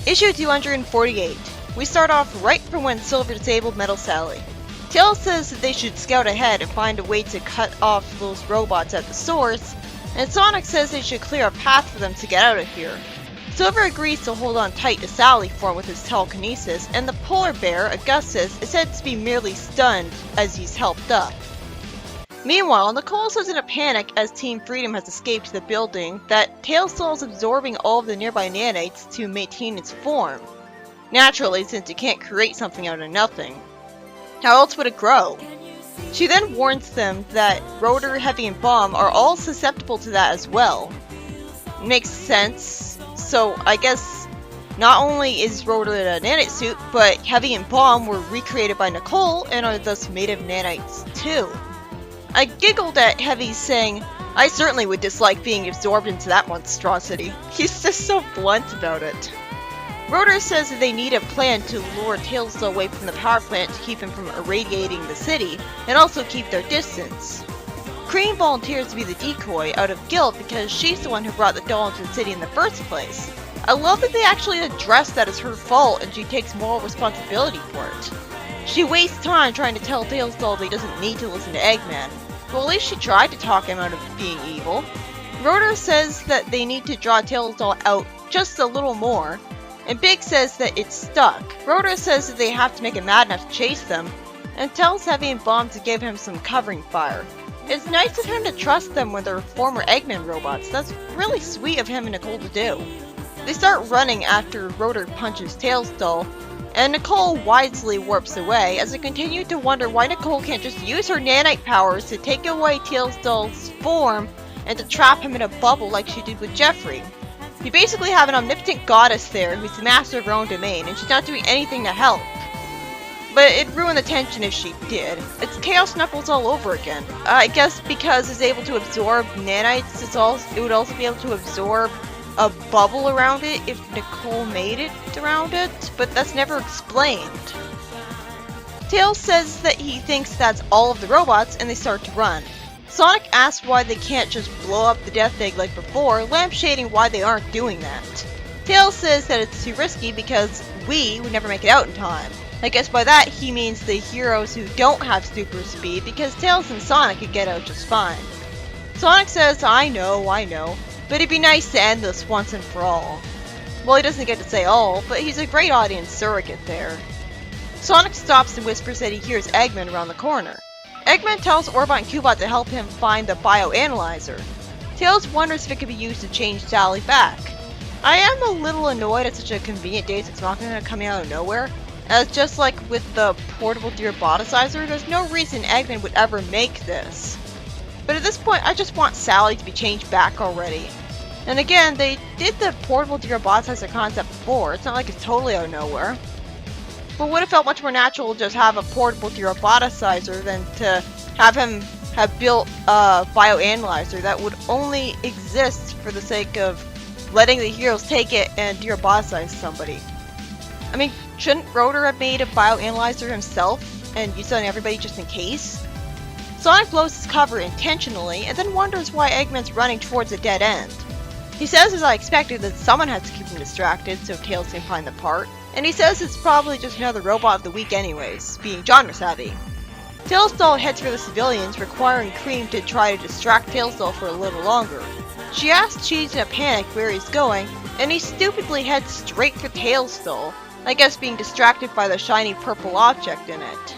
Issue 248. We start off right from when Silver disabled Metal Sally. Tails says that they should scout ahead and find a way to cut off those robots at the source, and Sonic says they should clear a path for them to get out of here. Silver agrees to hold on tight to Sally for him with his telekinesis, and the polar bear, Augustus, is said to be merely stunned as he's helped up. Meanwhile, Nicole says in a panic as Team Freedom has escaped the building that Tailsdoll is absorbing all of the nearby nanites to maintain its form. Naturally, since you can't create something out of nothing. How else would it grow? She then warns them that Rotor, Heavy, and Bomb are all susceptible to that as well. Makes sense. So I guess not only is Rotor in a nanite suit, but Heavy and Bomb were recreated by Nicole and are thus made of nanites too. I giggled at Heavy saying, I certainly would dislike being absorbed into that monstrosity. He's just so blunt about it. Rotor says that they need a plan to lure Tailsdoll away from the power plant to keep him from irradiating the city, and also keep their distance. Cream volunteers to be the decoy out of guilt because she's the one who brought the doll into the city in the first place. I love that they actually address that as her fault and she takes moral responsibility for it. She wastes time trying to tell Tailsdoll that he doesn't need to listen to Eggman. Well, at least she tried to talk him out of being evil. Rotor says that they need to draw Tailsdoll out just a little more, and Big says that it's stuck. Rotor says that they have to make it mad enough to chase them, and tells Heavy and Bomb to give him some covering fire. It's nice of him to trust them when they're former Eggman robots. That's really sweet of him and Nicole to do. They start running after Rotor punches Tailsdoll, and Nicole wisely warps away as I continue to wonder why Nicole can't just use her nanite powers to take away Tailsdoll's form and to trap him in a bubble like she did with Jeffrey. You basically have an omnipotent goddess there who's the master of her own domain, and she's not doing anything to help. But it'd ruin the tension if she did. It's Chaos Knuckles all over again. I guess because it's able to absorb nanites, it would also be able to absorb a bubble around it if Nicole made it around it, but that's never explained. Tails says that he thinks that's all of the robots, and they start to run. Sonic asks why they can't just blow up the Death Egg like before, lampshading why they aren't doing that. Tails says that it's too risky because we would never make it out in time. I guess by that he means the heroes who don't have super speed, because Tails and Sonic could get out just fine. Sonic says, I know, but it'd be nice to end this once and for all. Well, he doesn't get to say all, but he's a great audience surrogate there. Sonic stops and whispers that he hears Eggman around the corner. Eggman tells Orbot and Cubot to help him find the bioanalyzer. Tails wonders if it could be used to change Sally back. I am a little annoyed at such a convenient Deus Ex Machina coming out of nowhere, as just like with the portable deroboticizer, there's no reason Eggman would ever make this. But at this point, I just want Sally to be changed back already. And again, they did the portable deroboticizer concept before, it's not like it's totally out of nowhere. But would have felt much more natural to just have a portable deroboticizer than to have him have built a bioanalyzer that would only exist for the sake of letting the heroes take it and deroboticize somebody. I mean, shouldn't Rotor have made a bioanalyzer himself and used it on everybody just in case? Sonic blows his cover intentionally and then wonders why Eggman's running towards a dead end. He says, as I expected, that someone has to keep him distracted so Tails can find the part, and he says it's probably just another robot of the week anyways, being genre savvy. Tailsdoll heads for the civilians, requiring Cream to try to distract Tailsdoll for a little longer. She asks Cheese in a panic where he's going, and he stupidly heads straight for Tailsdoll, I guess being distracted by the shiny purple object in it.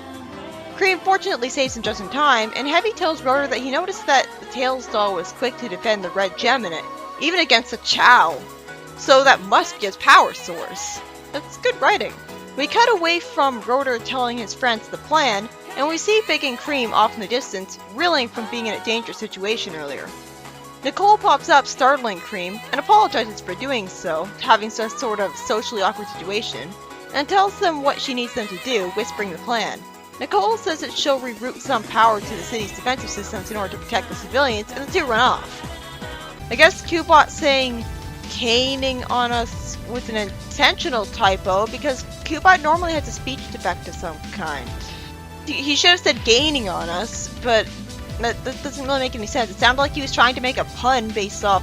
Cream fortunately saves him just in time, and Heavy tells Rotor that he noticed that the Tailsdoll was quick to defend the red gem in it, even against a Chow. So that must be his power source. That's good writing. We cut away from Rotor telling his friends the plan, and we see Big and Cream off in the distance, reeling from being in a dangerous situation earlier. Nicole pops up, startling Cream, and apologizes for doing so, having some sort of socially awkward situation, and tells them what she needs them to do, whispering the plan. Nicole says that she'll reroute some power to the city's defensive systems in order to protect the civilians, and the two run off. I guess Cubot saying caning on us was an intentional typo, because Cubot normally has a speech defect of some kind. He should have said gaining on us, but that doesn't really make any sense. It sounded like he was trying to make a pun based off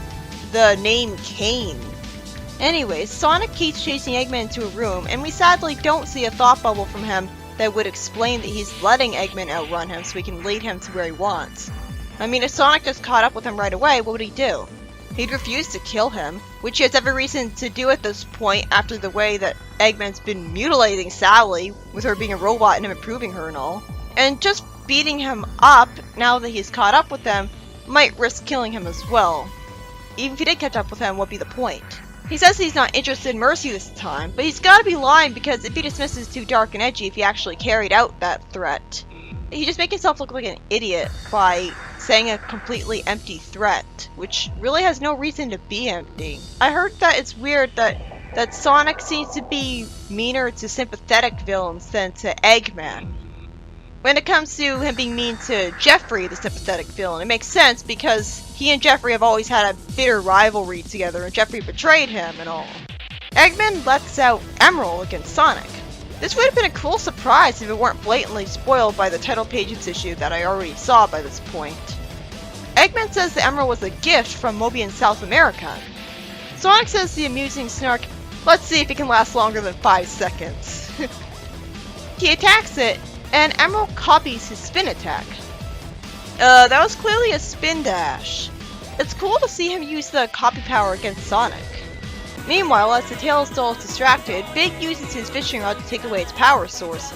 the name Kane. Anyways, Sonic keeps chasing Eggman into a room, and we sadly don't see a thought bubble from him that would explain that he's letting Eggman outrun him so he can lead him to where he wants. I mean, if Sonic just caught up with him right away, what would he do? He'd refuse to kill him, which he has every reason to do at this point after the way that Eggman's been mutilating Sally, with her being a robot and him improving her and all. And just beating him up, now that he's caught up with him, might risk killing him as well. Even if he did catch up with him, what'd be the point? He says he's not interested in mercy this time, but he's gotta be lying because if he dismisses too dark and edgy if he actually carried out that threat. He just makes himself look like an idiot by saying a completely empty threat, which really has no reason to be empty. I heard that it's weird that Sonic seems to be meaner to sympathetic villains than to Eggman. When it comes to him being mean to Jeffrey, the sympathetic villain, it makes sense because he and Jeffrey have always had a bitter rivalry together and Jeffrey betrayed him and all. Eggman lets out Emerald against Sonic. This would have been a cool surprise if it weren't blatantly spoiled by the title pages issue that I already saw by this point. Eggman says the Emerald was a gift from Moby in South America. Sonic says the amusing snark, "Let's see if it can last longer than 5 seconds." He attacks it, and Emerald copies his spin attack. That was clearly a spin dash. It's cool to see him use the copy power against Sonic. Meanwhile, as the Tails doll is distracted, Big uses his fishing rod to take away its power source,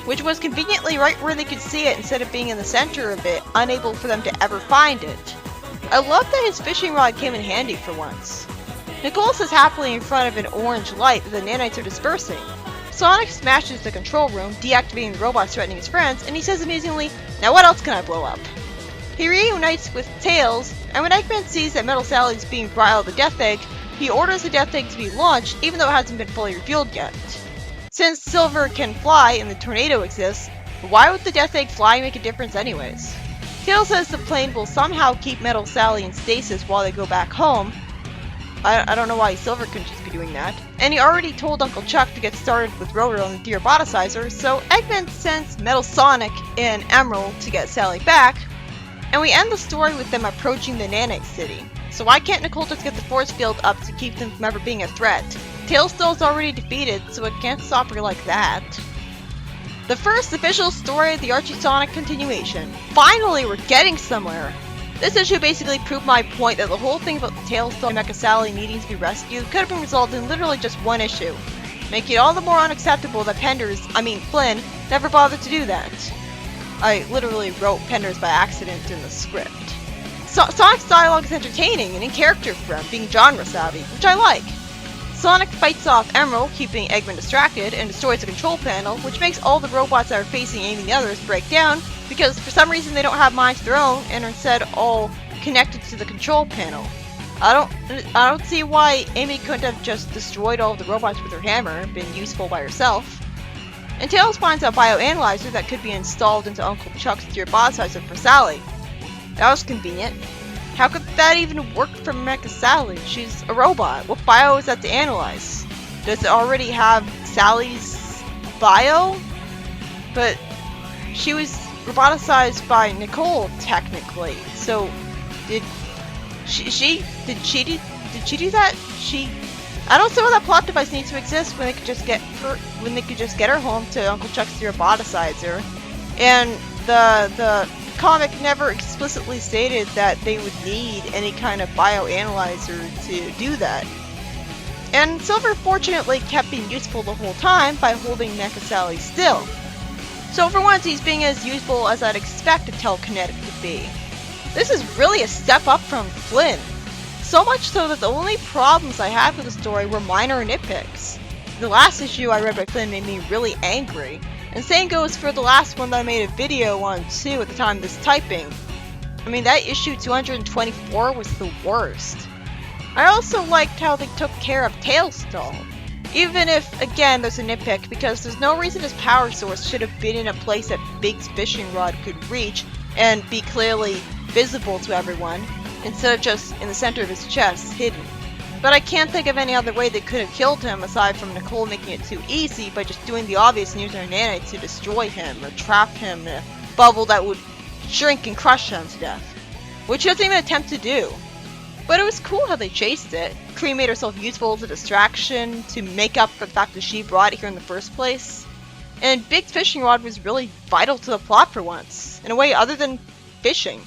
which was conveniently right where they could see it instead of being in the center of it, unable for them to ever find it. I love that his fishing rod came in handy for once. Nicole sits happily in front of an orange light that the nanites are dispersing. Sonic smashes the control room, deactivating the robots threatening his friends, and he says amusingly, "Now what else can I blow up?" He reunites with Tails, and when Eggman sees that Metal Sally is being brought with the Death Egg, he orders the Death Egg to be launched, even though it hasn't been fully refueled yet. Since Silver can fly and the tornado exists, why would the Death Egg fly and make a difference anyways? Tails says the plane will somehow keep Metal Sally in stasis while they go back home. I don't know why Silver couldn't just be doing that. And he already told Uncle Chuck to get started with Rotor on the Deeroboticizer, so Eggman sends Metal Sonic and Emerald to get Sally back, and we end the story with them approaching the Nanite City. So why can't Nicole just get the force field up to keep them from ever being a threat? Tails is already defeated, so it can't stop her like that. The first official story of the Archie Sonic continuation. Finally, we're getting somewhere! This issue basically proved my point that the whole thing about the Tails and Mecha Sally needing to be rescued could have been resolved in literally just one issue, making it all the more unacceptable that Flynn, never bothered to do that. I literally wrote Penders by accident in the script. Sonic's dialogue is entertaining and in character for him, being genre savvy, which I like. Sonic fights off Emerald, keeping Eggman distracted, and destroys the control panel, which makes all the robots that are facing Amy and the others break down, because for some reason they don't have minds of their own and are instead all connected to the control panel. I don't see why Amy couldn't have just destroyed all of the robots with her hammer and been useful by herself. And Tails finds a bioanalyzer that could be installed into Uncle Chuck's Deeroboticizer for Sally. That was convenient. How could that even work for Mecha Sally? She's a robot. What bio is that to analyze? Does it already have Sally's bio? But she was roboticized by Nicole, technically. So, did she do that? I don't see why that plot device needs to exist when they could just get her home to Uncle Chuck's Deeroboticizer. And the comic never explicitly stated that they would need any kind of bioanalyzer to do that. And Silver fortunately kept being useful the whole time by holding Mecha Sally still. So for once he's being as useful as I'd expect a telekinetic to be. This is really a step up from Flynn. So much so that the only problems I had with the story were minor nitpicks. The last issue I read by Flynn made me really angry. And same goes for the last one that I made a video on too at the time of this typing. I mean, that issue 224 was the worst. I also liked how they took care of Tails doll. Even if, again, there's a nitpick, because there's no reason his power source should have been in a place that Big's fishing rod could reach and be clearly visible to everyone, instead of just in the center of his chest, hidden. But I can't think of any other way they could have killed him aside from Nicole making it too easy by just doing the obvious and using her nanites to destroy him or trap him in a bubble that would shrink and crush him to death. Which she doesn't even attempt to do. But it was cool how they chased it. Kree made herself useful as a distraction to make up for the fact that she brought it here in the first place. And Big's fishing rod was really vital to the plot for once, in a way other than fishing.